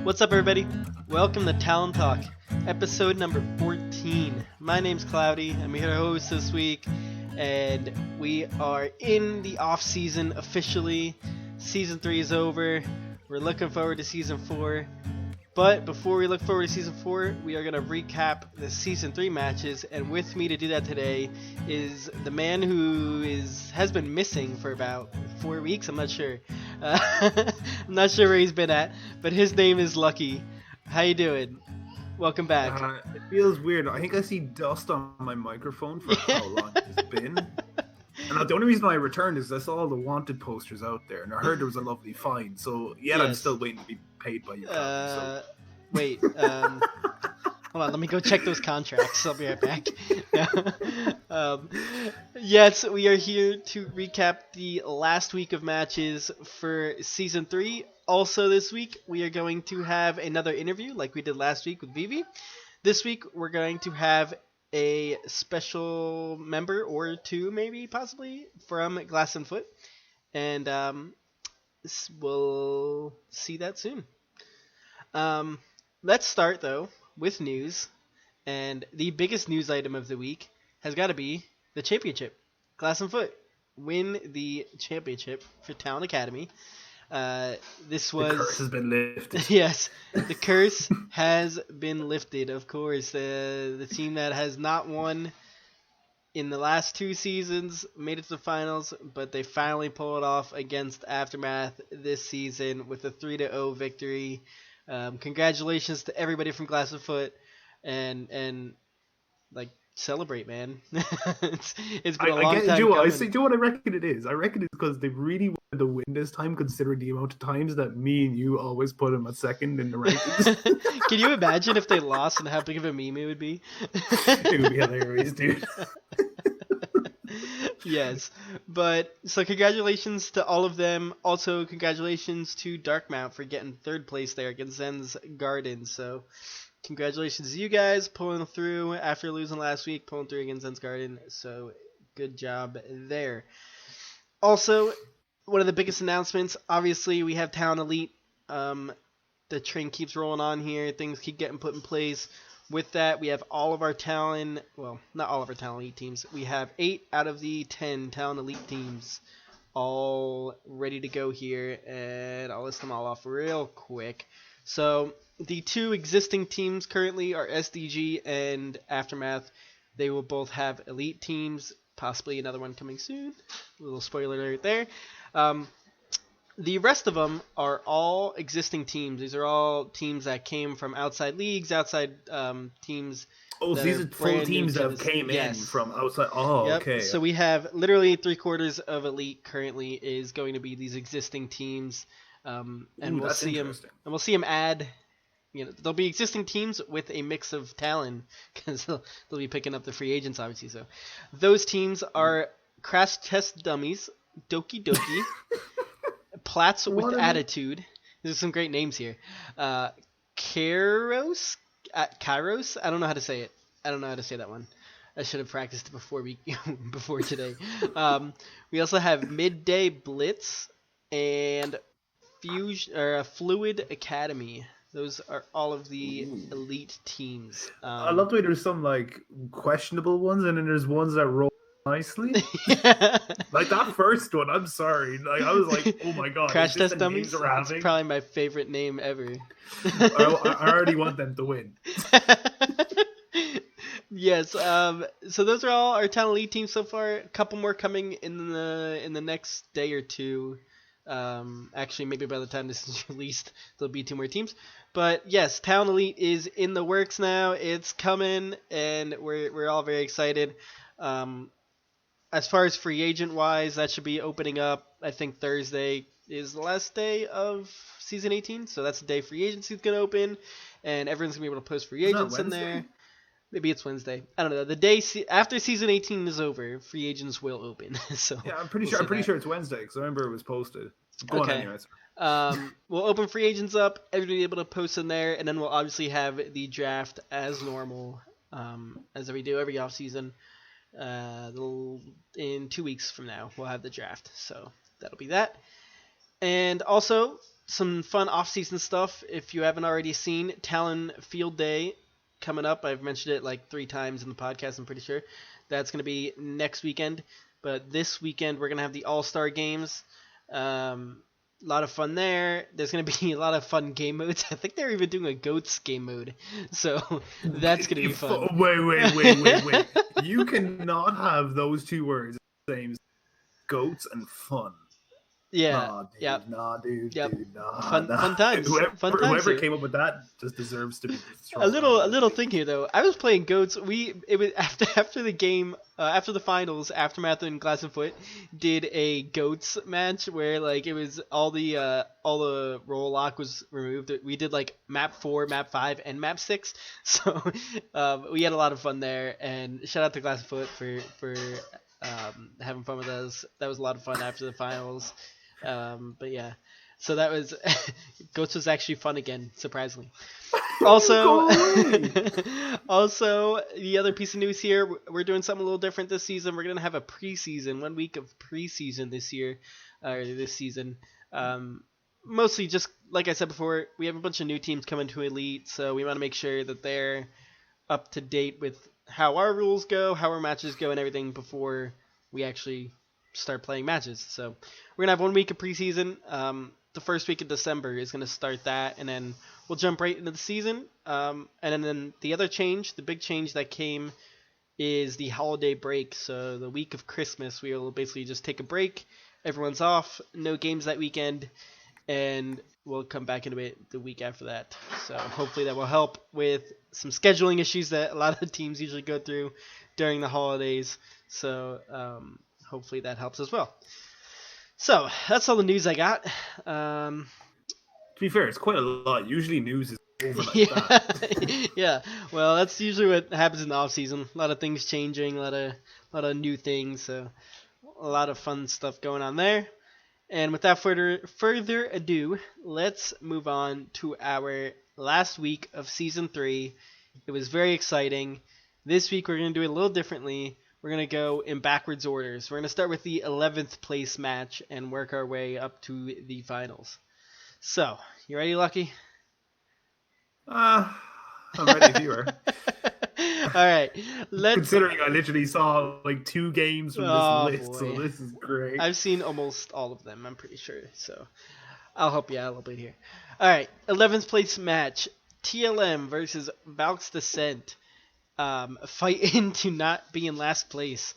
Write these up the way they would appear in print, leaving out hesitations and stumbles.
What's up, everybody? Welcome to Talon Talk, episode number 14. My name's Cloudy. I'm your host this week, and we are in the off season officially. Season 3 is over. We're looking forward to season 4. But before we look forward to season 4, we are going to recap the season 3 matches, and with me to do that today is the man who has been missing for about 4 weeks. I'm not sure. I'm not sure where he's been at, but his name is Lucky. How you doing? Welcome back. It feels weird. I think I see dust on my microphone for how long it's been. And the only reason I returned is I saw all the wanted posters out there, and I heard there was a lovely find. So Yes. I'm still waiting to be paid by you. Wait. Hold on, let me go check those contracts. I'll be right back. Yes, we are here to recap the last week of matches for Season 3. Also this week, we are going to have another interview like we did last week with Vivi. This week, we're going to have a special member or two, maybe, possibly, from Glass and Foot. And we'll see that soon. Let's start, though, with news, and the biggest news item of the week has got to be the championship. Glass and Foot win the championship for Talon Academy. The curse has been lifted. Yes, the curse has been lifted, of course. The team that has not won in the last 2 seasons made it to the finals, but they finally pulled it off against Aftermath this season with a 3-0 victory. Congratulations to everybody from Glass and Foot, and like, celebrate, man. it's been a long time coming. Do you know what I reckon it is? I reckon it's because they really wanted to win this time, considering the amount of times that me and you always put them at second in the rankings. Can you imagine if they lost and how big of a meme it would be? It would be hilarious, dude. Yes, but so congratulations to all of them. Also, congratulations to Darkmount for getting 3rd place there against Zen's Garden. So, congratulations to you guys pulling through after losing last week, pulling through against Zen's Garden. So, good job there. Also, one of the biggest announcements, obviously, we have Talon Elite. The train keeps rolling on here. Things keep getting put in place. With that, we have all of our Talon, well, not all of our Talon Elite teams. We have 8 out of the 10 Talon Elite teams all ready to go here, and I'll list them all off real quick. So, the 2 existing teams currently are SDG and Aftermath. They will both have Elite teams, possibly another one coming soon. A little spoiler alert there. The rest of them are all existing teams. These are all teams that came from outside leagues, outside teams. Oh, so these are full teams that came in from outside. Oh, yep. Okay. So we have literally 3/4 of Elite currently is going to be these existing teams, and we'll see them. And we'll see them add. You know, there'll be existing teams with a mix of Talon because they'll be picking up the free agents, obviously. So those teams are Crash Test Dummies, Doki Doki. Platts with Attitude. There's some great names here. Kairos? Kairos? I don't know how to say it. I don't know how to say that one. I should have practiced it before today. We also have Midday Blitz and Fluid Academy. Those are all of the elite teams. I love the way there's some like questionable ones, and then there's ones that roll nicely. Like that first one, I'm sorry. Like I was like, oh my god. Crash Test Dummies? That's probably my favorite name ever. I already want them to win. Yes, so those are all our Talon Elite teams so far. A couple more coming in the next day or two. Actually, maybe by the time this is released, there'll be 2 more teams. But yes, Talon Elite is in the works now. It's coming, and we're all very excited. As far as free agent wise, that should be opening up. I think Thursday is the last day of season 18, so that's the day free agency is going to open, and everyone's going to be able to post free agents in there. Maybe it's Wednesday. I don't know. The day after season 18 is over, free agents will open. So yeah, I'm pretty sure it's Wednesday because I remember it was posted. Go on anyways. We'll open free agents up. Everybody will be able to post in there, and then we'll obviously have the draft as normal, as we do every offseason. In 2 weeks from now, we'll have the draft. So that'll be that. And also, some fun off-season stuff. If you haven't already seen Talon Field Day coming up, I've mentioned it like 3 times in the podcast. I'm pretty sure that's going to be next weekend. But this weekend we're going to have the All-Star games. A lot of fun there. There's going to be a lot of fun game modes. I think they're even doing a goats game mode, so that's going to be fun. Wait. You cannot have those two words the same. Goats and fun. Yeah. Dude, Fun times. Whoever came up with that just deserves to be a little thing here though. I was playing goats. It was after the game, after the finals, Aftermath and Glass and Foot did a goats match where like it was all the roll lock was removed. We did like map 4, map 5, and map 6. So we had a lot of fun there. And shout out to Glass and Foot for having fun with us. That was a lot of fun after the finals. But yeah, so that was Goats was actually fun again, surprisingly. Also, also the other piece of news here, we're doing something a little different this season. We're gonna have a preseason, 1 week of preseason this year, or this season. Mostly just like I said before, we have a bunch of new teams coming to Elite, so we want to make sure that they're up to date with how our rules go, how our matches go, and everything before we actually start playing matches. So we're gonna have 1 week of preseason. The first week of December is gonna start that, and then we'll jump right into the season. And then the other change, the big change that came, is the holiday break. So the week of Christmas, we will basically just take a break. Everyone's off, no games that weekend, and we'll come back into it the week after that. So hopefully that will help with some scheduling issues that a lot of the teams usually go through during the holidays. So hopefully that helps as well. So that's all the news I got. To be fair, it's quite a lot. Usually news is over like that. Yeah. Well, that's usually what happens in the off season. A lot of things changing, a lot of new things. So a lot of fun stuff going on there. And without further ado, let's move on to our last week of season 3. It was very exciting. This week we're going to do it a little differently. We're going to go in backwards orders. We're going to start with the 11th place match and work our way up to the finals. So, you ready, Lucky? I'm ready if you are. Alright, considering I literally saw like 2 games from this list, so this is great. I've seen almost all of them, I'm pretty sure, so I'll help you out a little bit here. Alright, 11th place match, TLM versus Valk's Descent. Fighting to not be in last place.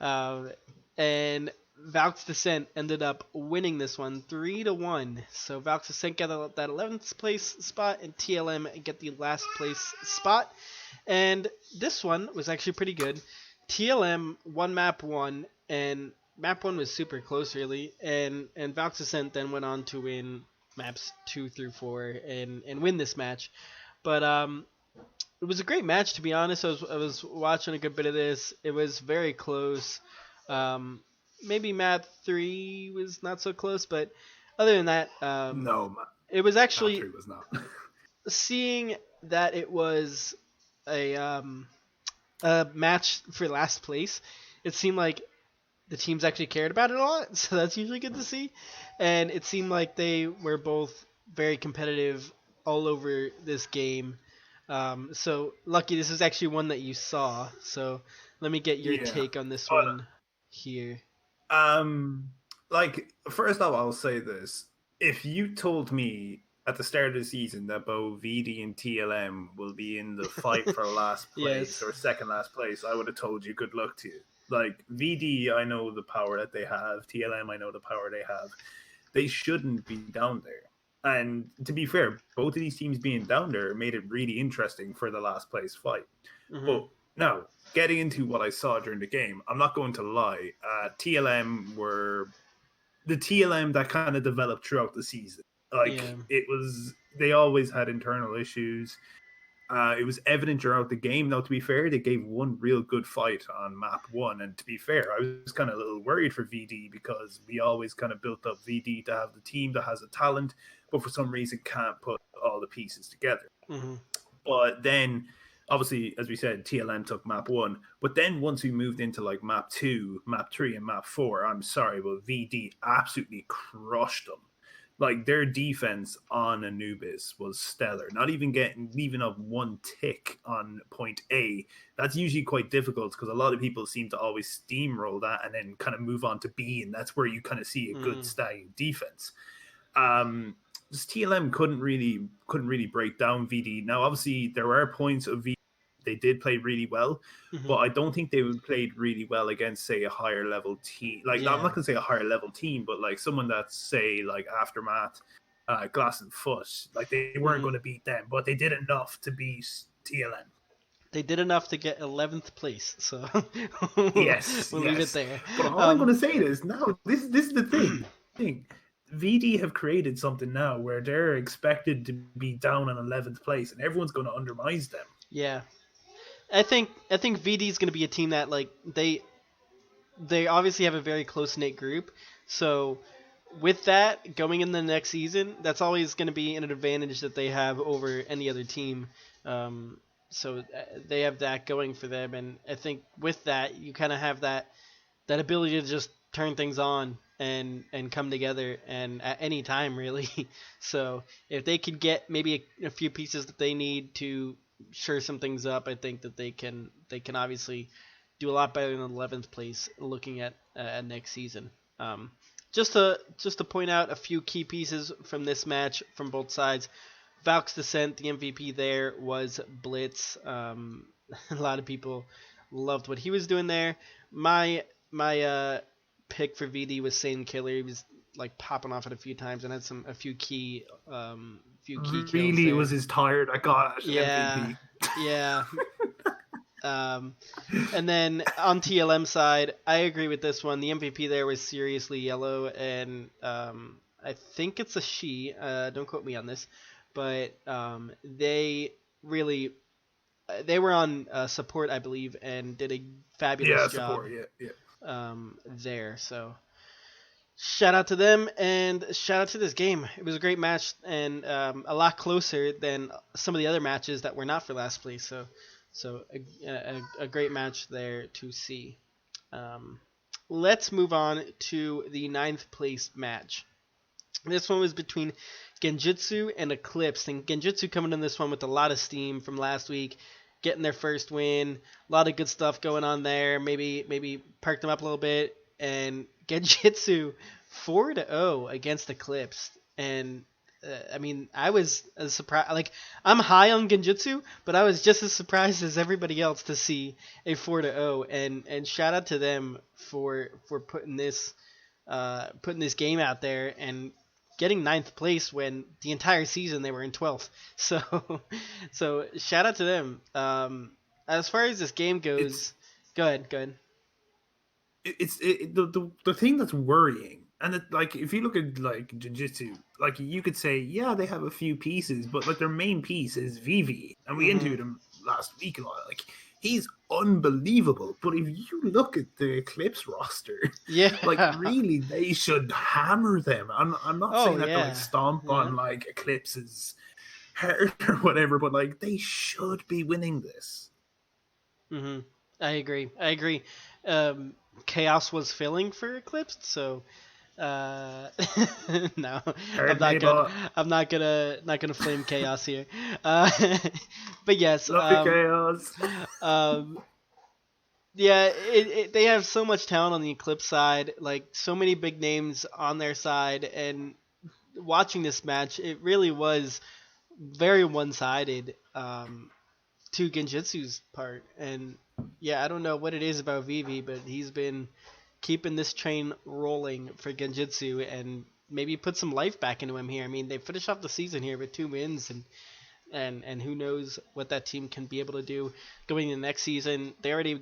And Valk's Descent ended up winning this one 3-1. So Valk's Descent got that 11th place spot, and TLM get the last place spot. And this one was actually pretty good. TLM won map 1, and map 1 was super close, really. And Valk's Descent then went on to win maps 2 through 4 and win this match. But it was a great match, to be honest. I was watching a good bit of this. It was very close. Maybe map 3 was not so close, but other than that, no, it was actually map 3 was not. Seeing that it was a match for last place. It seemed like the teams actually cared about it a lot, so that's usually good to see. And it seemed like they were both very competitive all over this game. So, Lucky, this is actually one that you saw. So, let me get your take on this one here. Like, first off, I'll say this. If you told me at the start of the season that both VD and TLM will be in the fight for last place or second last place, I would have told you good luck to you. Like, VD, I know the power that they have. TLM, I know the power they have. They shouldn't be down there. And to be fair, both of these teams being down there made it really interesting for the last place fight. Mm-hmm. But now, getting into what I saw during the game, I'm not going to lie. TLM were the TLM that kind of developed throughout the season. They always had internal issues. It was evident throughout the game. Now, to be fair, they gave one real good fight on map 1. And to be fair, I was kind of a little worried for VD because we always kind of built up VD to have the team that has a talent, but for some reason can't put all the pieces together. Mm-hmm. But then, obviously, as we said, TLM took map 1. But then once we moved into like map 2, map 3, and map 4, I'm sorry, but VD absolutely crushed them. Like their defense on Anubis was stellar. Not even getting even a one tick on point A. That's usually quite difficult because a lot of people seem to always steamroll that and then kind of move on to B, and that's where you kind of see a good Mm. style defense. Um, just TLM couldn't really break down VD. Now, obviously, there were points of VD they did play really well, Mm-hmm. but I don't think they would played really well against, say, a higher level team. Like, I'm Yeah. not gonna say a higher level team, but like someone that's, say, like Aftermath, Glass and Foot. Like they weren't Mm-hmm. going to beat them, but they did enough to beat TLM. They did enough to get 11th place, so Yes, we'll leave it yes. there. But all I'm going Um, to say is now this is the thing. VD have created something now where they're expected to be down in 11th place, and everyone's going to undermine them. yeah, I think VD is going to be a team that like they obviously have a very close knit group, so with that going in the next season, that's always going to be an advantage that they have over any other team. Um, so they have that going for them, and I think with that you kind of have that ability to just turn things on and come together and at any time really. So if they could get maybe a few pieces that they need to shore some things up, I think that they can obviously do a lot better than 11th place looking at next season. Um, just to point out a few key pieces from this match from both sides. Valk's Descent, the MVP there was Blitz. A lot of people loved what he was doing there. My pick for VD was Sane Killer. He was like popping off it a few times and had a few key kills Really, it there. was his tired. I got Yeah, MVP. yeah. Um, and then on TLM side, I agree with this one. The MVP there was seriously yellow, and I think it's a she. Don't quote me on this, but they really they were on support, I believe, and did a fabulous Yeah, job support. Yeah, yeah. there. So shout out to them and shout out to this game. It was a great match and a lot closer than some of the other matches that were not for last place. So a great match there to see. Um, let's move on to the ninth place match. This one was between Genjutsu and Eclipse, and Genjutsu coming in this one with a lot of steam from last week, getting their first win. A lot of good stuff going on there. Maybe perked them up a little bit, and Genjutsu 4-0 against Eclipse. And I mean, I was surprised. Like I'm high on Genjutsu, but I was just as surprised as everybody else to see a 4-0. And shout out to them for putting this game out there and getting ninth place when the entire season they were in 12th. So, so shout out to them. As far as this game It's goes, go ahead, go ahead. the thing that's worrying, and like if you look at like jiu-jitsu, like you could say yeah they have a few pieces, but like their main piece is Vivi, and we Mm-hmm. interviewed him last week a lot. Like he's unbelievable, but if you look at the Eclipse roster, like Yeah. really they should hammer them. I'm not Oh saying that to like yeah. stomp Yeah. on like Eclipse's heart or whatever, but like they should be winning this. Mm-hmm. I agree. I agree. Um, Chaos was filling for Eclipse, so uh, no, I'm Heard not me, gonna. but I'm not gonna flame Chaos here. Uh, but yes. love you, chaos. Um, yeah, they have so much talent on the Eclipse side, like so many big names on their side, and watching this match, it really was very one-sided to Genjutsu's part. And yeah, I don't know what it is about Vivi, but he's been keeping this train rolling for Genjutsu and maybe put some life back into him here. I mean, they finished off the season here with 2 wins, and who knows what that team can be able to do going into the next season. They already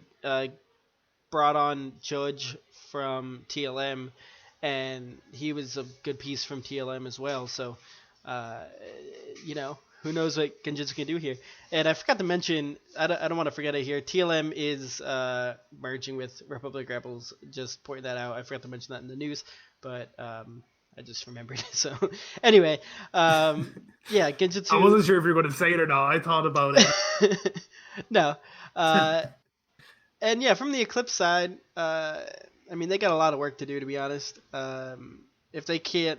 brought on Judge from TLM, and he was a good piece from TLM as well. So, uh, who knows what Genjutsu can do here. And I forgot to mention, I don't want to forget it here. TLM is merging with Republic Rebels. Just point that out. I forgot to mention that in the news, but I just remembered. So, anyway, yeah, I Genjutsu. wasn't sure if you were going to say it or not. I thought about No, it. and yeah, from the Eclipse side, I mean, they got a lot of work to do, to be honest. If they can't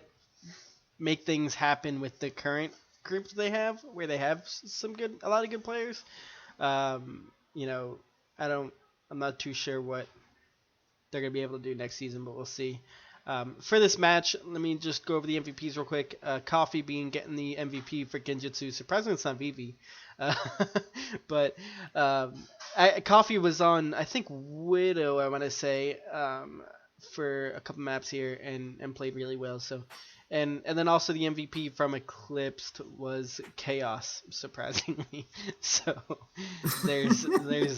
make things happen with the current group they have, where they have a lot of good players. You know, I'm not too sure what they're going to be able to do next season, but we'll see. For this match, let me just go over the MVPs real quick. Coffee Bean getting the MVP for Genjutsu. Surprisingly, it's not Vivi. But Coffee was on, I think, Widow, I want to say, for a couple maps here and played really well. So, and then also the MVP from Eclipsed was Chaos, surprisingly. So there's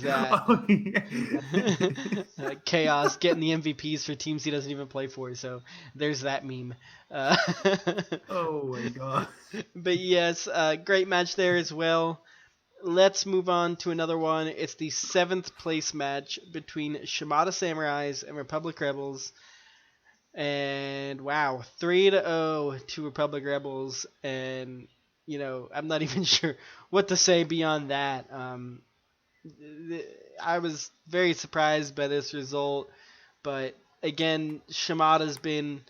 that. Oh, yeah. Chaos getting the MVPs for teams he doesn't even play for. So there's that meme. Oh my god. But yes, great match there as well. Let's move on to another one. It's the 7th place match between Shimada Samurais and Republic Rebels. And wow, 3-0 to Republic Rebels. And, you know, I'm not even sure what to say beyond that. I was very surprised by this result. But again, Shimada's been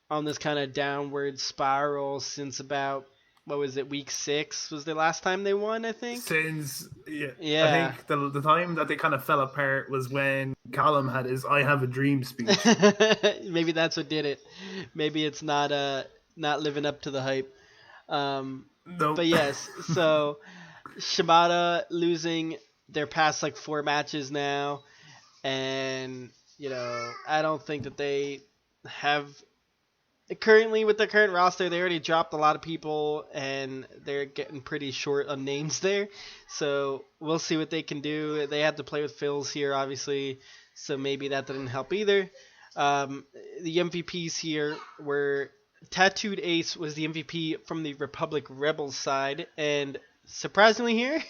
on this kind of downward spiral since about, what was it, week 6 was the last time they won, I think? Since, I think the time that they kind of fell apart was when Callum had his I Have a Dream speech. Maybe that's what did it. Maybe it's not living up to the hype. Nope. But yes, so Shimada losing their past like 4 matches now, and you know, I don't think that they have currently, with the current roster, they already dropped a lot of people, and they're getting pretty short on names there. So we'll see what they can do. They had to play with fills here, obviously, so maybe that didn't help either. The MVPs here were Tattooed Ace was the MVP from the Republic Rebels side, and surprisingly here,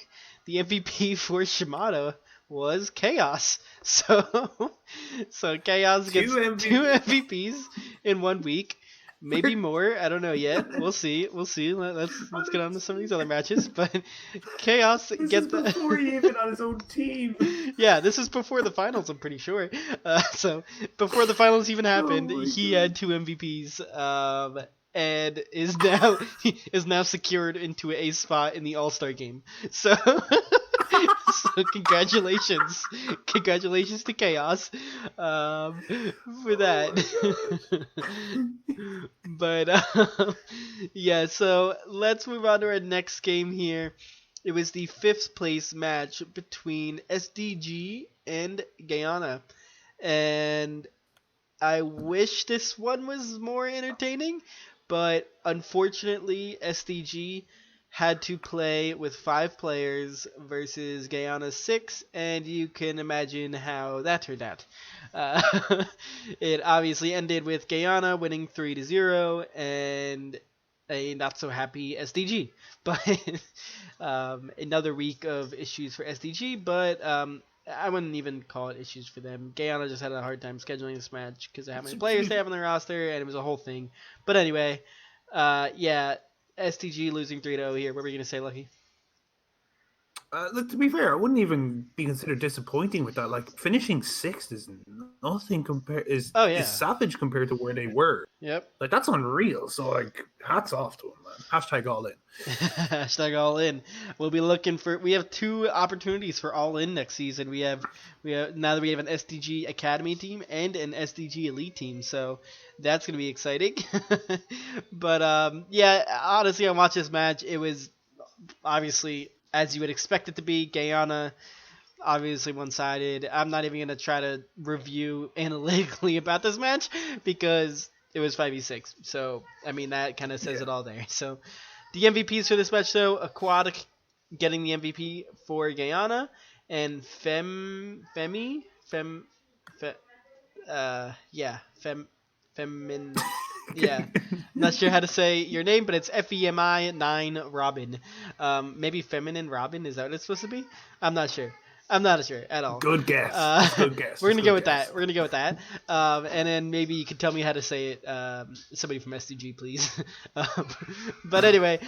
the MVP for Shimada was Chaos. So Chaos gets 2 MVPs in 1 week. Maybe more. I don't know yet. We'll see. Let's get on to some of these other matches. But Chaos gets before he even on his own team. Yeah, this is before the finals. I'm pretty sure. So before the finals even happened, he had 2 MVPs. And is now secured into a spot in the All-Star game. So congratulations to Chaos for that. But yeah, so let's move on to our next game here. It was the 5th place match between SDG and Guyana, and I wish this one was more entertaining, but unfortunately SDG had to play with 5 players versus Guyana's 6, and you can imagine how that turned out. It obviously ended with Guyana winning 3-0 and a not so happy SDG. But another week of issues for SDG, but I wouldn't even call it issues for them. Guyana just had a hard time scheduling this match because of how many players they have on their roster, and it was a whole thing. But anyway, yeah, STG losing 3-0 here. What were you going to say, Lucky? Look, to be fair, I wouldn't even be considered disappointing with that. Like, finishing 6th is nothing is savage compared to where they were. Yep. Like, that's unreal. So, like, hats off to them, man. Hashtag all in. Hashtag all in. We'll be looking for. We have 2 opportunities for all in next season. We have now that we have an SDG Academy team and an SDG Elite team. So that's gonna be exciting. But yeah, honestly, I watched this match. It was obviously, as you would expect it to be, Guyana obviously one-sided. I'm not even going to try to review analytically about this match because it was 5v6. So, I mean, that kind of says it all there. So, the MVPs for this match, though, Aquatic getting the MVP for Guyana, and Femin, yeah, not sure how to say your name, but it's FEMI 9 Robin. Maybe Feminine Robin, is that what it's supposed to be? I'm not sure at all. Good guess. Good guess. We're gonna go with that. And then maybe you could tell me how to say it. Somebody from SDG, please. But anyway,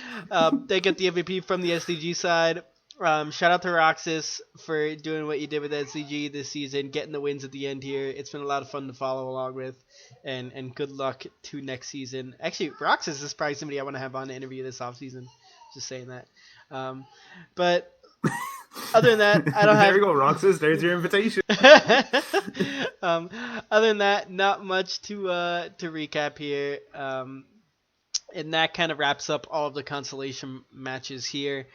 they get the MVP from the SDG side. Shout out to Roxas for doing what you did with SCG this season, getting the wins at the end here. It's been a lot of fun to follow along with, and good luck to next season. Actually, Roxas is probably somebody I want to have on to interview this off season. Just saying that. But other than that, I don't have. There you go, Roxas. There's your invitation. Other than that, not much to recap here. And that kind of wraps up all of the consolation matches here.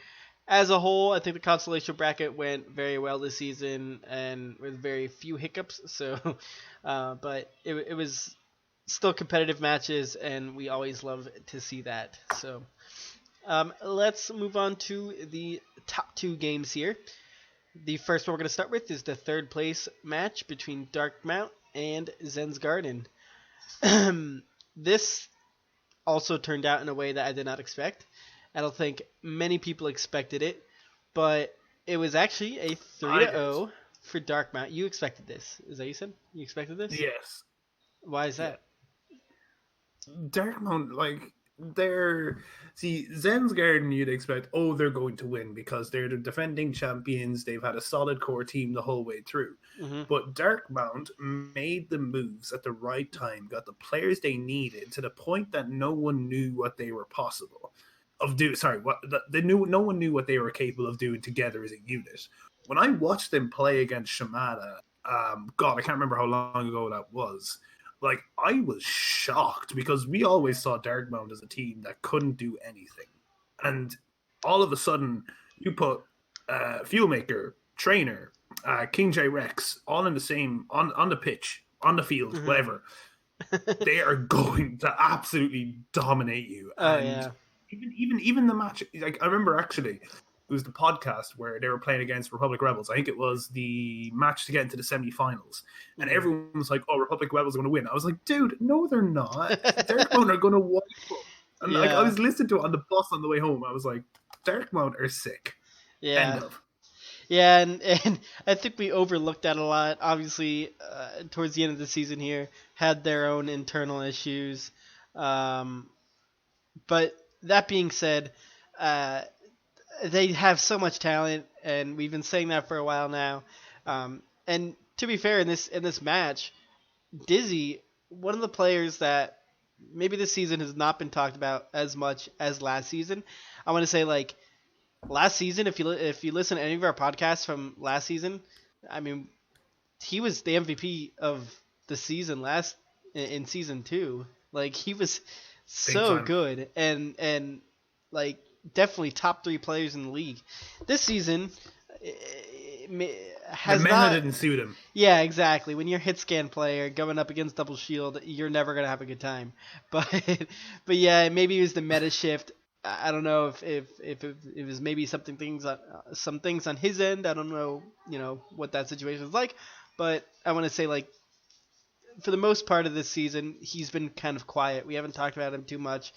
As a whole, I think the consolation bracket went very well this season and with very few hiccups. So, but it was still competitive matches, and we always love to see that. So, let's move on to the top two games here. The first one we're going to start with is the third place match between Darkmount and Zen's Garden. This also turned out in a way that I did not expect. I don't think many people expected it, but it was actually a 3-0 for Darkmount. You expected this. Is that what you said? You expected this? Yes. Why is that? Darkmount, Zen's Garden, you'd expect, they're going to win because they're the defending champions. They've had a solid core team the whole way through. Mm-hmm. But Darkmount made the moves at the right time, got the players they needed to the point that no one knew what they were possible of doing. No one knew what they were capable of doing together as a unit. When I watched them play against Shamada, I can't remember how long ago that was. I was shocked because we always saw Darkmount as a team that couldn't do anything. And all of a sudden, you put Fuelmaker, Trainer, King J Rex, all in the same, on the pitch, on the field, mm-hmm. whatever. They are going to absolutely dominate you. And even the match, I remember actually, it was the podcast where they were playing against Republic Rebels. I think it was the match to get into the semi-finals. And everyone was like, Republic Rebels are going to win. I was like, dude, no, they're not. Darkmount are going to wipe them. And I was listening to it on the bus on the way home. I was like, Darkmount are sick. Yeah. End of. Yeah, and I think we overlooked that a lot. Obviously, towards the end of the season here, had their own internal issues. But that being said, they have so much talent, and we've been saying that for a while now. And to be fair, in this match, Dizzy, one of the players that maybe this season has not been talked about as much as last season. I want to say last season, if you listen to any of our podcasts from last season, I mean, he was the MVP of the season in season 2. He was so good and definitely top 3 players in the league. This season has the meta didn't suit him. Yeah, exactly. When you're a hit scan player going up against double shield, you're never gonna have a good time. But yeah, maybe it was the meta shift. I don't know if it was maybe some things on his end. I don't know, what that situation is like. But I want to say for the most part of this season, he's been kind of quiet. We haven't talked about him too much.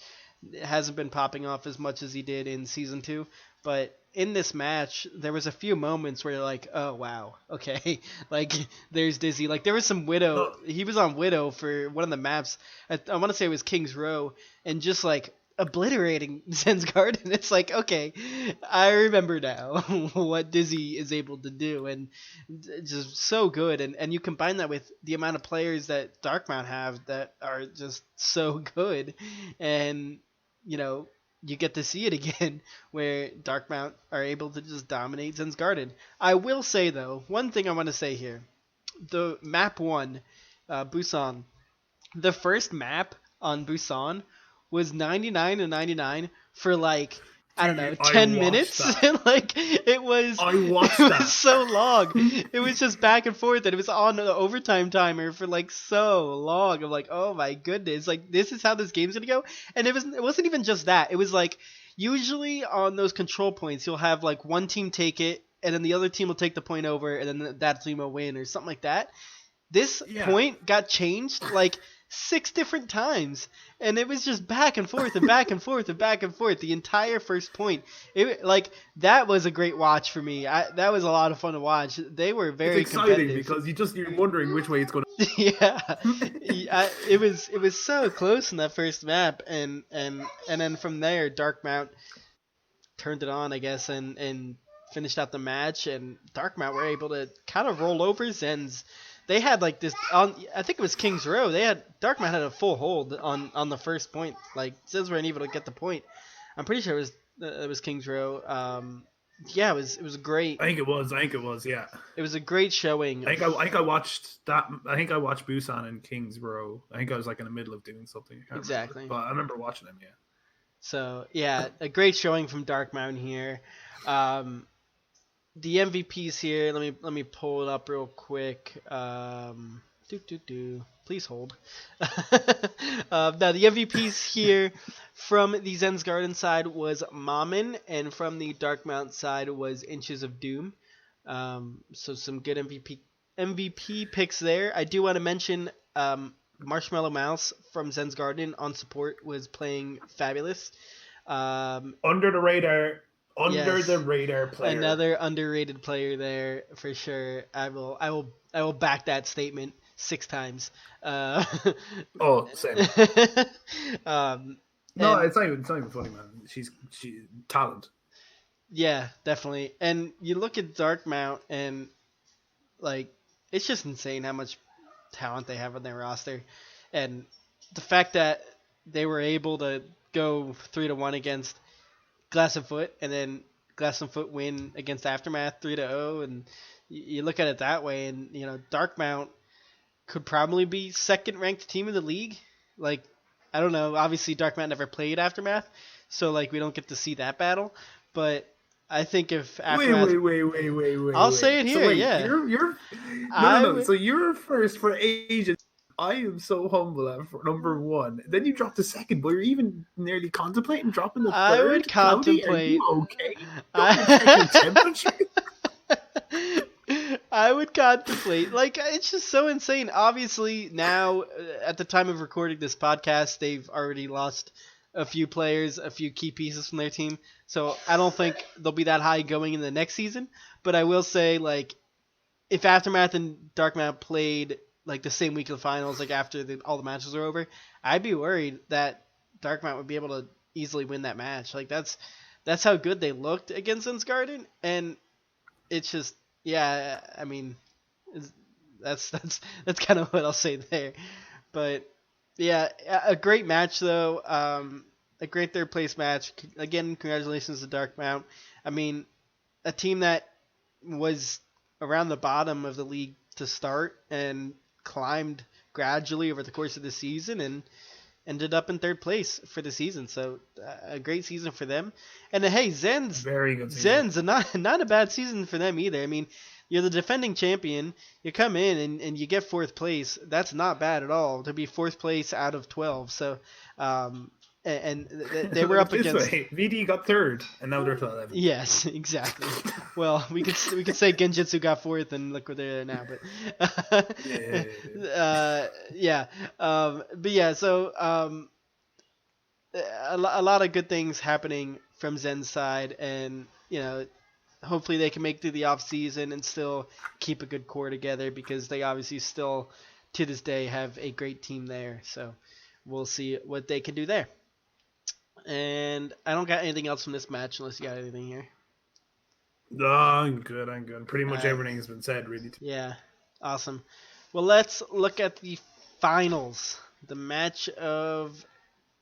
It hasn't been popping off as much as he did in season 2, but in this match there was a few moments where you're like, oh wow, okay, there's Dizzy. There was some Widow. He was on Widow for one of the maps. I want to say it was King's Row, and just obliterating Zen's Garden. It's okay, I remember now what Dizzy is able to do, and just so good. And you combine that with the amount of players that Darkmount have that are just so good, and you get to see it again where Darkmount are able to just dominate Zen's Garden. I will say though, one thing I want to say here, the map 1, Busan, the first map on Busan was 99 and 99 for I don't know, 10 minutes. It was so long. It was just back and forth, and it was on the overtime timer for so long. I'm oh my goodness, this is how this game's gonna go. And it wasn't even just that. It was usually on those control points, you'll have one team take it, and then the other team will take the point over, and then that team will win or something like that. This point got changed 6 different times, and it was just back and forth and back and forth and back and forth the entire first point. That was a great watch for me. That was a lot of fun to watch. They were very exciting because you're wondering which way it's going to. Yeah, it was so close in that first map, and then from there Darkmount turned it on, I guess, and finished out the match, and Darkmount were able to kind of roll over Zens. They had like this on. I think it was King's Row. Darkmount had a full hold on the first point. Like Zens weren't able to get the point. I'm pretty sure it was King's Row. Yeah, it was great. I think it was. Yeah. It was a great showing. I think I watched that. I think I watched Busan and Kings Row. I think I was like in the middle of doing something. Exactly. Remember. But I remember watching them. Yeah. So yeah, a great showing from Darkmount here. The MVPs here. Let me pull it up real quick. Please hold. Now the MVPs here from the Zen's Garden side was Mammon, and from the Darkmount side was Inches of Doom. So some good MVP picks there. I do want to mention Marshmallow Mouse from Zen's Garden on support was playing fabulous. Under the radar. The radar player. Another underrated player there for sure. I will back that statement 6 times. Same. No, it's not even funny, man. She's talent. Yeah, definitely. And you look at Darkmount, and like it's just insane how much talent they have on their roster, and the fact that they were able to go 3-1 against Glass and Foot, and then Glass and Foot win against Aftermath 3-0, and you look at it that way, and Darkmount could probably be second ranked team in the league. Like, I don't know. Obviously, Darkmount never played Aftermath, so like we don't get to see that battle. But I think if Aftermath, wait. I'll say it here. So wait, yeah, you're no. So you're first for Asian. I am so humble at number 1. Then you dropped the second, but you're even nearly contemplating dropping the third. I would contemplate. Are you okay? Check your temperature. I would contemplate. Like, it's just so insane. Obviously, now, at the time of recording this podcast, they've already lost a few players, a few key pieces from their team. So I don't think they'll be that high going in the next season. But I will say, like, if Aftermath and Darkmount played like the same week of the finals, like after all the matches are over, I'd be worried that Darkmount would be able to easily win that match. Like that's how good they looked against Zen's Garden, and it's just I mean, that's kind of what I'll say there. But yeah, a great match though. A great third place match. Again, congratulations to Darkmount. I mean, a team that was around the bottom of the league to start and climbed gradually over the course of the season and ended up in third place for the season. So a great season for them. And hey, Zen's very good season. Zen's not a bad season for them either. I mean, you're the defending champion. You come in and you get 4th place. That's not bad at all to be 4th place out of 12. So and they were up against VD got 3rd, and now they're 11th. Yes, exactly. Well, we could say Genjutsu got 4th, and look where they're at now. But but yeah. So a lot of good things happening from Zen's side, and hopefully they can make through the off season and still keep a good core together, because they obviously still to this day have a great team there. So we'll see what they can do there. And I don't got anything else from this match unless you got anything here. No, I'm good. Pretty much everything has been said, really. Yeah, awesome. Well, let's look at the finals. The match of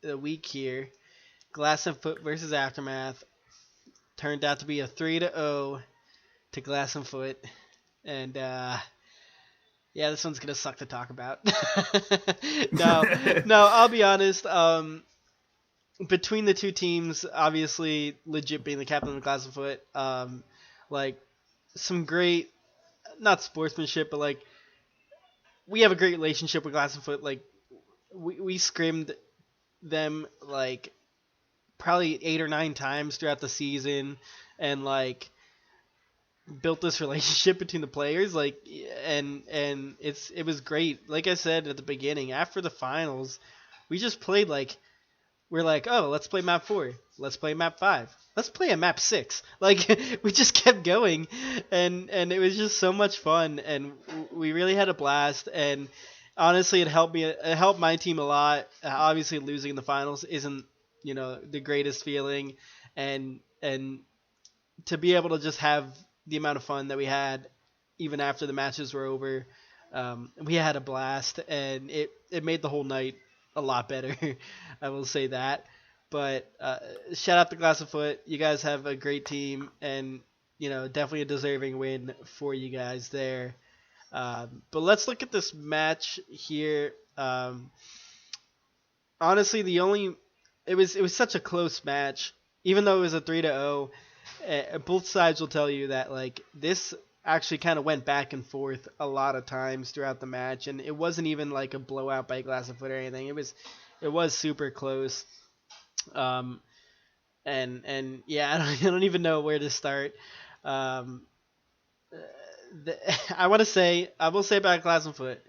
the week here. Glass and Foot versus Aftermath. Turned out to be a 3-0 to Glass and Foot. And, yeah, this one's going to suck to talk about. No, I'll be honest. Between the two teams, obviously, legit being the captain of Glass and Foot, like, some great, not sportsmanship, but, like, we have a great relationship with Glass and Foot. Like, we scrimmed them, like, probably 8 or 9 times throughout the season, and, like, built this relationship between the players, like, and it was great. Like I said at the beginning, after the finals, we just played, like, we're like, oh, let's play map 4. Let's play map 5. Let's play a map 6. Like, we just kept going, and it was just so much fun, and we really had a blast, and honestly, it helped my team a lot. Obviously, losing in the finals isn't, the greatest feeling, and to be able to just have the amount of fun that we had, even after the matches were over, we had a blast, and it made the whole night a lot better. I will say that. But shout out to Glass of Foot. You guys have a great team, and definitely a deserving win for you guys there. But let's look at this match here. Honestly, it was such a close match, even though it was a 3-0. Both sides will tell you that like this actually kind of went back and forth a lot of times throughout the match, and it wasn't even like a blowout by Glass of Foot or anything. It was super close. Um, and yeah, I don't even know where to start. Um, I will say about Glass of Foot,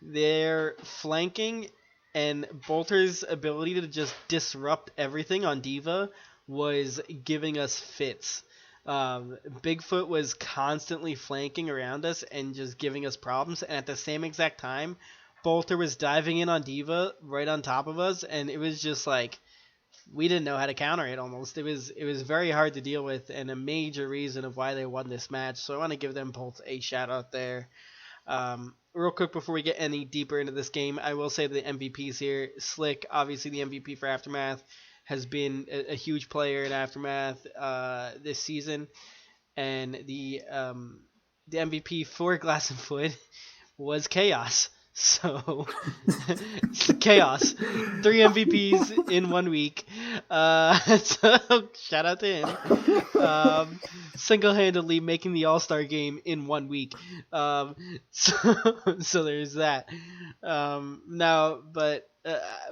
their flanking and Bolter's ability to just disrupt everything on Diva was giving us fits. Bigfoot was constantly flanking around us and just giving us problems, and at the same exact time, Bolter was diving in on Diva right on top of us, and it was just like we didn't know how to counter it almost. It was very hard to deal with, and a major reason of why they won this match. So I want to give them both a shout out there. Real quick before we get any deeper into this game, I will say the MVPs here. Slick, obviously the MVP for Aftermath, has been a huge player in Aftermath this season, and the MVP for Glass and Foot was Chaos. So Chaos, 3 MVPs in 1 week. So shout out to him. Single-handedly making the All-Star game in 1 week. So, so there's that. Now, but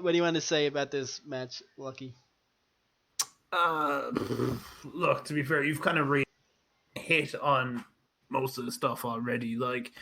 what do you want to say about this match, Lucky? Uh, Look, to be fair, you've kind of hit on most of the stuff already. Like,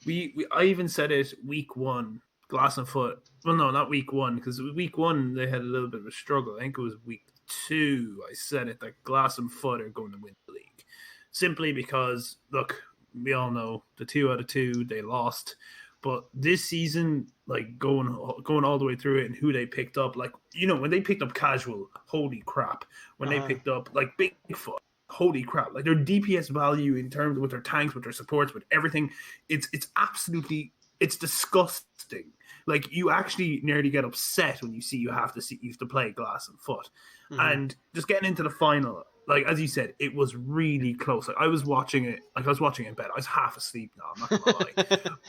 I even said it week one, Glass and Foot. Well, no, not week one, because week one they had a little bit of a struggle. I think it was week two. I said it that Glass and Foot are going to win the league, simply because look, we all know the 2 out of 2 they lost. But this season, like going all the way through it and who they picked up, like when they picked up Casual, holy crap! When they picked up like Bigfoot, holy crap! Like their DPS value in terms with their tanks, with their supports, with everything, it's absolutely disgusting. Like you actually nearly get upset when you have to play Glass and Foot, and just getting into the final. Like as you said, it was really close. Like I was watching it in bed. I was half asleep now. I'm not gonna lie,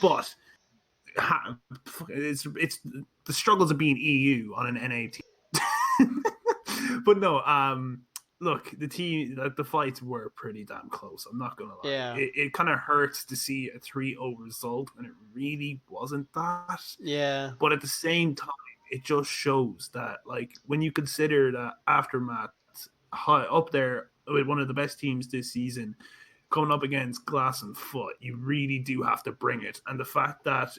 but it's the struggles of being EU on an NA team. But no, look, the fights were pretty damn close. I'm not gonna lie. Yeah. It kind of hurts to see a 3-0 result, and it really wasn't that. Yeah. But at the same time, it just shows that, like, when you consider that Aftermath high up there with one of the best teams this season, coming up against Glass and Foot, you really do have to bring it. And the fact that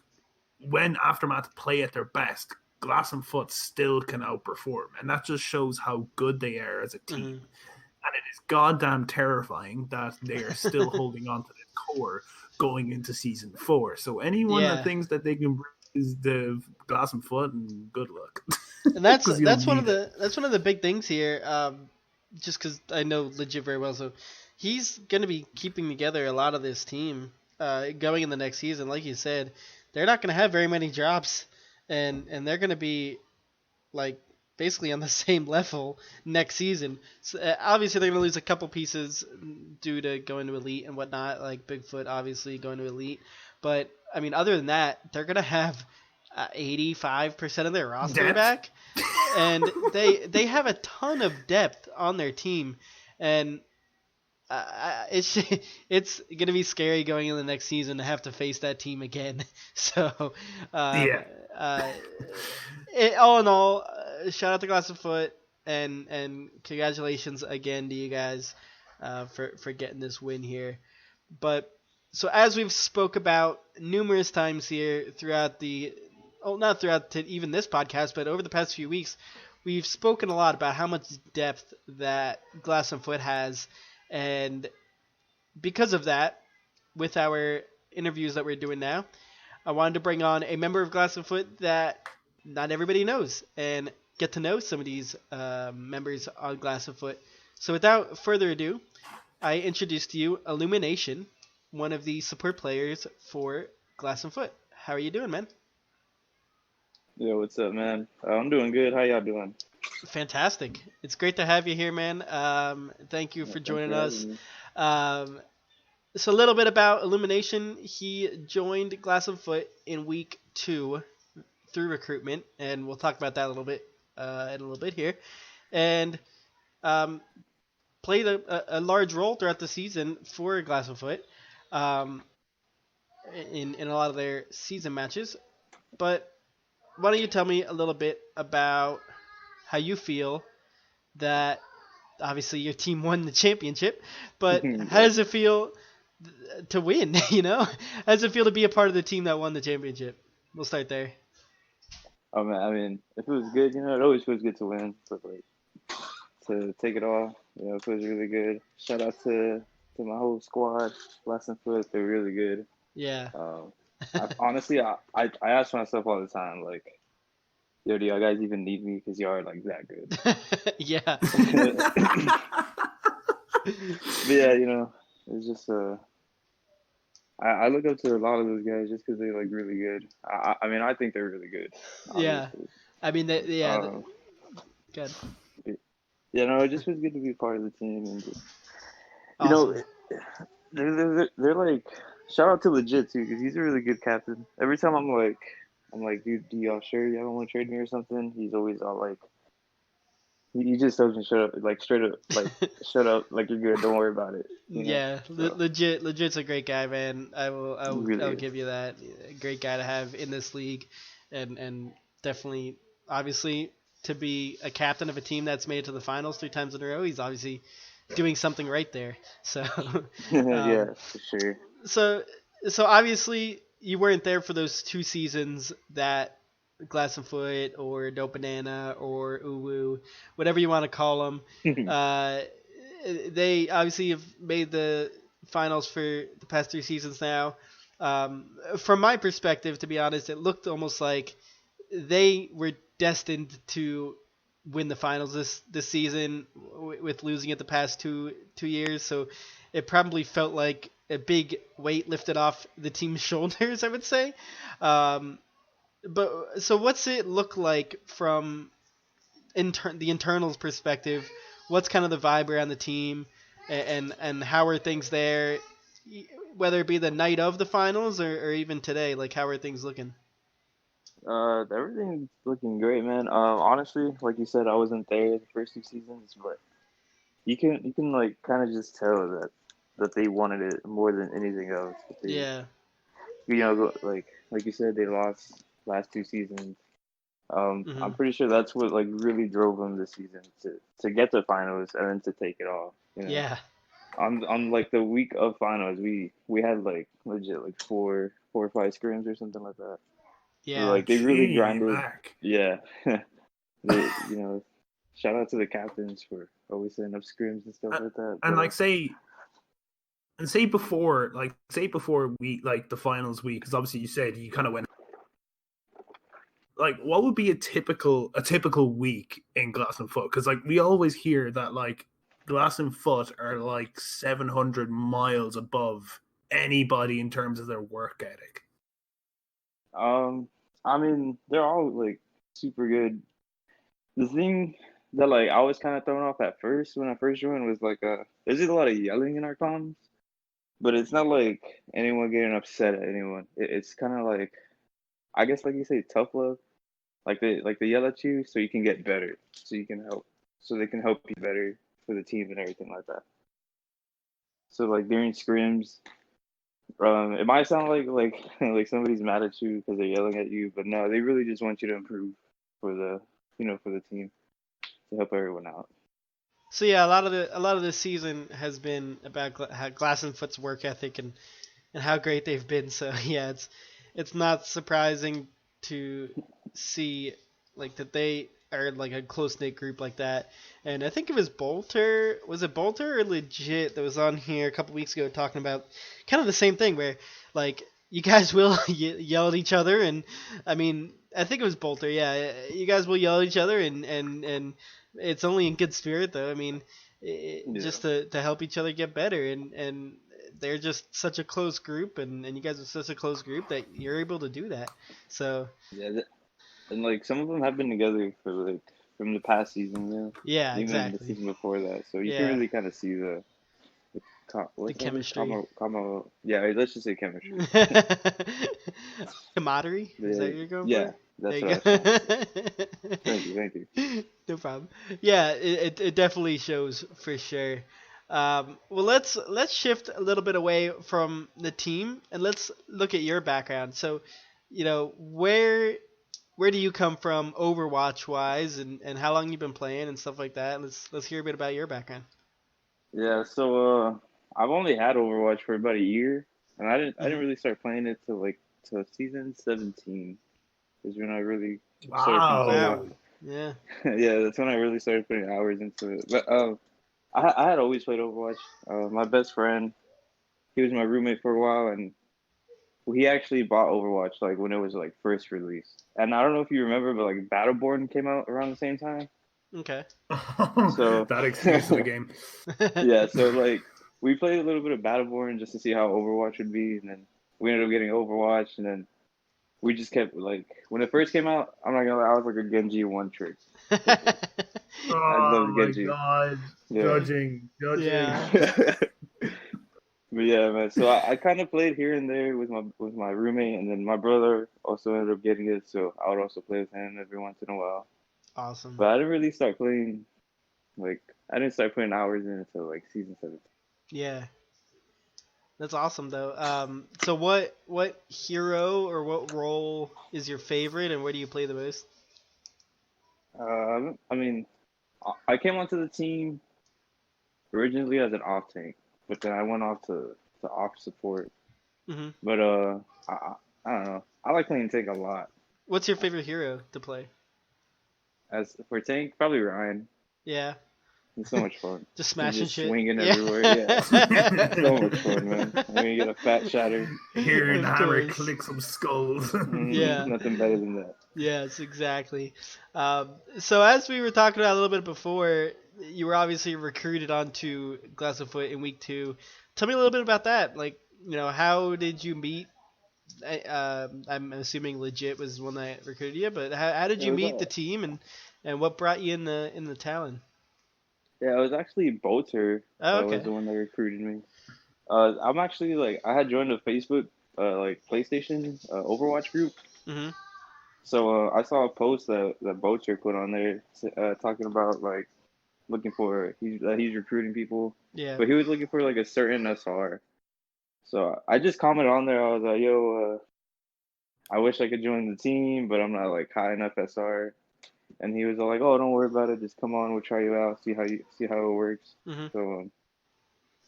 when Aftermath play at their best, Glass and Foot still can outperform, and that just shows how good they are as a team. And it is goddamn terrifying that they are still holding on to the core going into season 4. So anyone that thinks that they can bring is the Glass and Foot, and good luck. And that's one of the big things here. Just because I know Legit very well, so he's going to be keeping together a lot of this team going in the next season. Like you said, they're not going to have very many drops, and they're going to be like basically on the same level next season. So, obviously, they're going to lose a couple pieces due to going to Elite and whatnot, like Bigfoot obviously going to Elite. But I mean, other than that, they're going to have 85% of their roster back, and they have a ton of depth on their team, and it's gonna be scary going in the next season to have to face that team again. So all in all, shout out to Glass of Foot, and congratulations again to you guys for getting this win here. But so as we've spoke about numerous times here throughout not throughout even this podcast, but over the past few weeks, we've spoken a lot about how much depth that Glass and Foot has. And because of that, with our interviews that we're doing now, I wanted to bring on a member of Glass and Foot that not everybody knows and get to know some of these members on Glass and Foot. So without further ado, I introduced to you Illumination, one of the support players for Glass and Foot. How are you doing, man? Yo, what's up, man? I'm doing good. How y'all doing? Fantastic. It's great to have you here, man. Thank you Yeah, for thanks joining for us. having me. Um, so a little bit about Illumination. He joined Glass and Foot in week 2 through recruitment, and we'll talk about that a little bit in a little bit here. And um, played a large role throughout the season for Glass and Foot um, in a lot of their season matches. But why don't you tell me a little bit about how you feel that obviously your team won the championship, but how Yeah. does it feel to win? How does it feel to be a part of the team that won the championship? We'll start there. Oh man, I mean, if it was good, it always feels good to win, but like to take it all, it feels really good. Shout out to my whole squad, Lesson Foot, they're really good. Yeah. I honestly, I ask myself all the time, like, yo, do y'all guys even need me? Because y'all are like that good. Yeah. But yeah, it's just I look up to a lot of those guys just because they're like really good. I mean, I think they're really good, Yeah. obviously. I mean, Um, good. no, it just feels good to be part of the team and just, you know, Awesome. they're like, shout out to Legit too because he's a really good captain. Every time I'm like, dude, do y'all sure y'all don't want to trade me or something? He's always all like, he just tells me shut up, like straight up, like shut up, like you're good, don't worry about it. Yeah, So legit's a great guy, man. he really I'll is. give you that. A great guy to have in this league, and definitely, obviously, to be a captain of a team that's made it to the finals 3 times in a row, he's obviously doing something right there. So, Yeah, um, for sure. so so obviously you weren't there for those 2 seasons that Glass and Foot or Dope Banana or Uwu, whatever you want to call them. Uh, they obviously have made the finals for the past 3 seasons now. From my perspective, to be honest, it looked almost like they were destined to win the finals this season with losing it the past two years. So it probably felt like a big weight lifted off the team's shoulders, I would say. Um, but so what's it look like from the internals perspective? What's kind of the vibe around the team, and how are things there? Whether it be the night of the finals or even today, like how are things looking? Everything's looking great, man. Honestly, like you said, I wasn't there the first 2 seasons, but you can like kind of just tell that they wanted it more than anything else. That they, Yeah. like you said, they lost last 2 seasons. I'm Mhm. pretty sure that's what like really drove them this season to get to finals and then to take it all. Yeah. On like the week of finals, we had like legit like four or five scrims or something like that. So Yeah. like they really Gee, grinded. Mac. Yeah. they. Shout out to the captains for always setting up scrims and stuff Uh, like that. and But like say before we like the finals week, because obviously you said you kind of went like what would be a typical week in Glass and Foot? Because like we always hear that like Glass and Foot are like 700 miles above anybody in terms of their work ethic. I mean they're all like super good. The thing that like I was kind of thrown off at first when I first joined was like there's just a lot of yelling in our comms, but it's not like anyone getting upset at anyone. It's kind of like I guess like you say tough love. Like they yell at you so you can get better, so you can help, so they can help you better for the team and everything like that. So like during scrims, it might sound like like somebody's mad at you because they're yelling at you, but no, they really just want you to improve for the team to help everyone out. So yeah, a lot of this season has been about Glass and Foot's work ethic and how great they've been. So yeah, it's not surprising to see like that they are like a close knit group like that. And I think it was Bolter. Was it Bolter or Legit that was on here a couple weeks ago talking about kind of the same thing where like you guys will yell at each other, and I mean I think it was Bolter. Yeah, you guys will yell at each other, and it's only in good spirit though. I mean just to help each other get better, and they're just such a close group, and you guys are such a close group that you're able to do that. So Yeah, and like some of them have been together for like from the past season, yeah, even the exactly. season before that. So you can Yeah, really kind of see the what's that word? chemistry. Yeah, let's just say chemistry. Camaraderie? Is that Yeah, what you're going yeah, for? There that's you what I was trying to say. go. Thank you. No problem. Yeah, it definitely shows for sure. Well, let's shift a little bit away from the team and let's look at your background. So, where do you come from Overwatch wise, and how long you've been playing and stuff like that. Let's hear a bit about your background. Yeah, so I've only had Overwatch for about a year, and I didn't Hmm. really start playing it till season 17 is when I really started Wow. Wow. Yeah. yeah, that's when I really started putting hours into it. But I had always played Overwatch. My best friend, he was my roommate for a while, and he actually bought Overwatch like when it was like first released. And I don't know if you remember, but like Battleborn came out around the same time. Okay. So That exclusive game. yeah, so like we played a little bit of Battleborn just to see how Overwatch would be, and then we ended up getting Overwatch, and then we just kept like when it first came out. I'm not gonna lie, I was like a Genji one trick. I Oh loved my Genji. god. Yeah. Judging. Yeah. But yeah, man. So I kind of played here and there with my roommate, and then my brother also ended up getting it, so I would also play with him every once in a while. Awesome. But I didn't really start playing like I didn't start putting hours in until like season 17. Yeah. That's awesome though. So what hero or what role is your favorite, and where do you play the most? I mean, I came onto the team originally as an off tank, but then I went off to off support. Hmm. But I don't know. I like playing tank a lot. What's your favorite hero to play? As for tank, probably Ryan. Yeah. It's so much fun. Just He's smashing just shit. swinging Yeah. everywhere. Yeah, so much fun, man. And then you get a fat shatter. Hearing the Of hammer course. click some skulls. Yeah. Nothing better than that. Yes, exactly. So as we were talking about a little bit before, you were obviously recruited onto Glass of Foot in week 2. Tell me a little bit about that. Like, how did you meet? I'm assuming Legit was the one that recruited you, but how did It you was meet the team, and what brought you in the Talon? yeah, it was actually Bolter Oh, was okay. the one that recruited me. I'm actually like I had joined a Facebook like PlayStation Overwatch group. Mhm. So I saw a post that Bolter put on there talking about like looking for he's recruiting people, Yeah. but he was looking for like a certain SR. So I just commented on there. I was like, "Yo, I wish I could join the team, but I'm not like high enough SR." And he was all like, "Oh, don't worry about it. Just come on. We'll try you out. See how it works." Mhm. So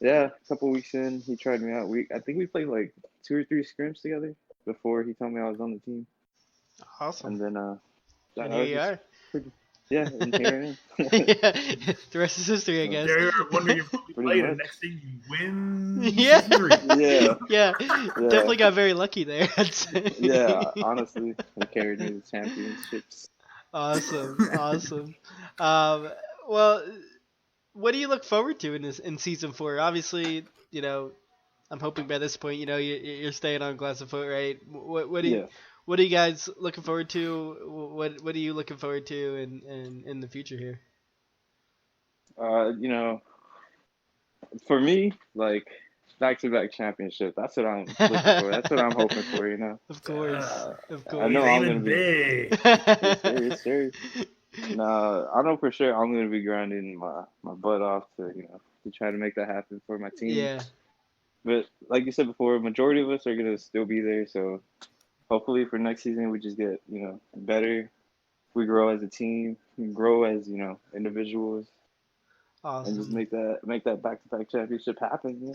yeah, a couple weeks in, he tried me out. I think we played like 2 or 3 scrims together before he told me I was on the team. Awesome. And then And I here was you just are. pretty yeah, and here I am. Yeah. The rest is history, I So, guess. There you are wondering if you pretty played, and much. next thing you win Yeah. season 3. Yeah, Yeah. yeah, Definitely got very lucky there, I'd say. yeah. Honestly, he carried me to championships. Awesome. Awesome. Um, well, what do you look forward to in season 4? Obviously, I'm hoping by this point, you're staying on Glass of Foot, right? Yeah. What are you guys looking forward to? What are you looking forward to in the future here? You know, for me, like back-to-back championship. That's what I'm looking for. That's what I'm hoping for. You know. Of course, Uh, of I he's know course. I'm gonna aiming be. big. Yes, sir. Yes, sir. Nah, I know for sure I'm gonna be grinding my butt off to try to make that happen for my team. Yeah, But like you said before, majority of us are gonna still be there. So hopefully for next season we just get better. We grow as a team, we grow as individuals, and just awesome. make that back-to-back championship happen.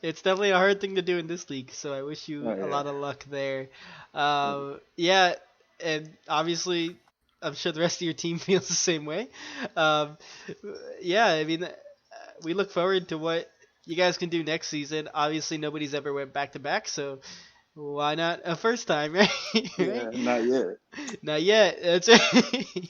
It's definitely a hard thing to do in this league, so I wish you Oh a yeah. lot of luck there. Thank you. Yeah, and obviously, I'm sure the rest of your team feels the same way. Um, yeah, I mean, we look forward to what you guys can do next season. Obviously, nobody's ever went back to back, so Why not a first time, right? Yeah, not yet. Not yet. That's right.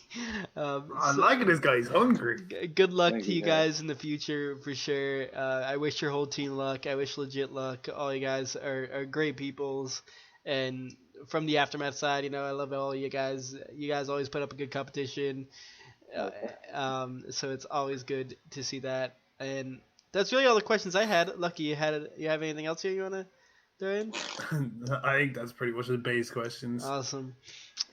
I'm liking this guy. He's hungry. Good luck Thank to you, you guys in the future for sure. I wish your whole team luck. I wish legit luck. All you guys are great peoples, and from the aftermath side, I love all you guys. You guys always put up a good competition. So it's always good to see that. And that's really all the questions I had. Lucky, you have anything else here you wanna throw in? I think that's pretty much the base questions. Awesome.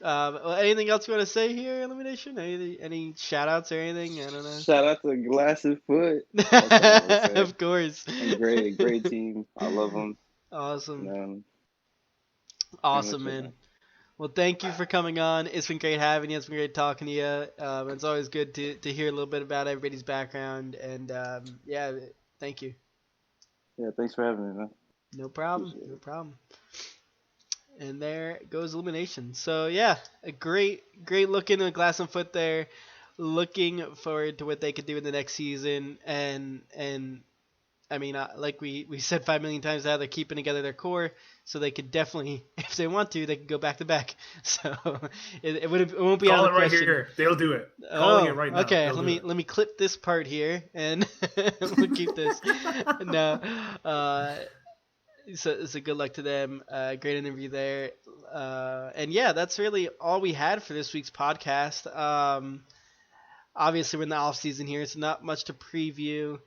Well, anything else you want to say here, Elimination? Any shout outs or anything? I don't know. Shout out to Glass of Foot. Of course. And great team. I love them. Awesome. Awesome, man. Well, thank you for coming on. It's been great having you. It's been great talking to you. It's always good to hear a little bit about everybody's background. And yeah, thank you. Yeah, thanks for having me, man. No problem. No problem. And there goes Elimination. So yeah, a great looking at Glass and Foot there. Looking forward to what they could do in the next season. And I mean, like we said 5 million times now, they're keeping together their core, so they could definitely, if they want to, they can go back to back. So it won't be out of the question. Here. They'll do it. Calling it right now. Okay, let me clip this part here, and we'll keep this. No, so good luck to them. Great interview there. And yeah, that's really all we had for this week's podcast. Obviously, we're in the off season here, so not much to preview.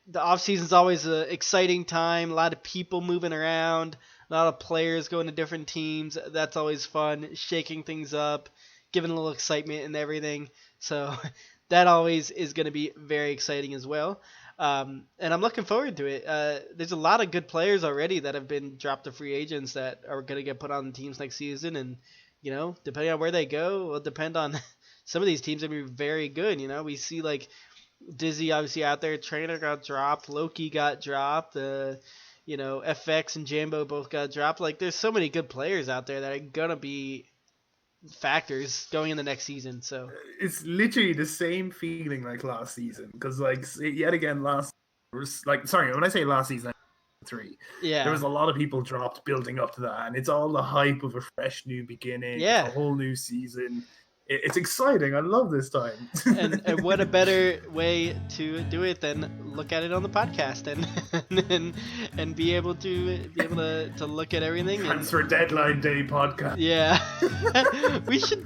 The off season is always an exciting time. A lot of people moving around, a lot of players going to different teams. That's always fun, shaking things up, giving a little excitement and everything. So that always is going to be very exciting as well. And I'm looking forward to it. There's a lot of good players already that have been dropped to free agents that are going to get put on teams next season. And, depending on where they go, will depend on some of these teams are going to be very good. We see like Dizzy obviously out there. Trainer got dropped. Loki got dropped. FX and Jambo both got dropped. Like, there's so many good players out there that are going to be factors going in the next season. So it's literally the same feeling like last season, because yet again when I say last season, 3, there was a lot of people dropped building up to that, and it's all the hype of a fresh new beginning. It's a whole new season. It's exciting. I love this time. and what a better way to do it than look at it on the podcast and be able to look at everything. Transfer deadline day podcast. Yeah,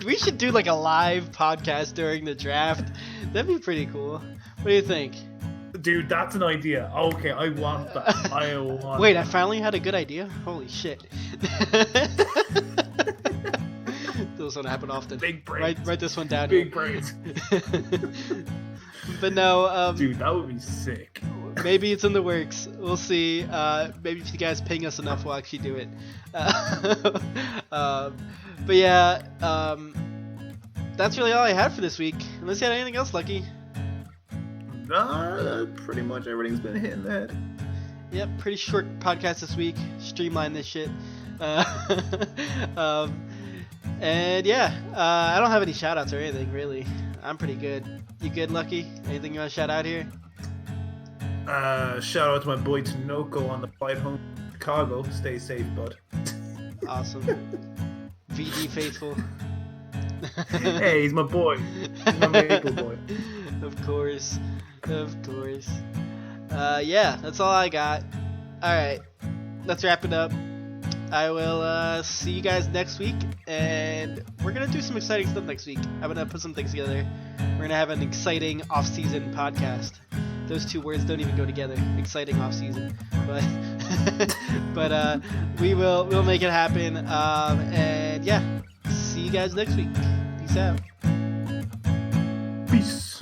we should do like a live podcast during the draft. That'd be pretty cool. What do you think? Dude, that's an idea. Okay, I want that. Wait, I finally had a good idea. Holy shit. This one happen often. Big brains. Write this one down. Big brains. But no, dude, that would be sick. Maybe it's in the works. We'll see. Maybe if you guys ping us enough, we'll actually do it. But yeah, that's really all I had for this week. Unless you had anything else, Lucky. Nah, pretty much everything's been hitting the head. Yep, pretty short podcast this week. Streamline this shit. And yeah, I don't have any shout outs or anything, really. I'm pretty good. You good, Lucky? Anything you want to shout out here? Shout out to my boy Tinoco on the flight home to Chicago. Stay safe, bud. Awesome. VD faithful. Hey, he's my boy. He's my maple boy. Of course. Yeah, that's all I got. Alright, let's wrap it up. I will see you guys next week, and we're going to do some exciting stuff next week. I'm going to put some things together. We're going to have an exciting off-season podcast. Those two words don't even go together. Exciting off-season. But we'll make it happen. And yeah, see you guys next week. Peace out. Peace.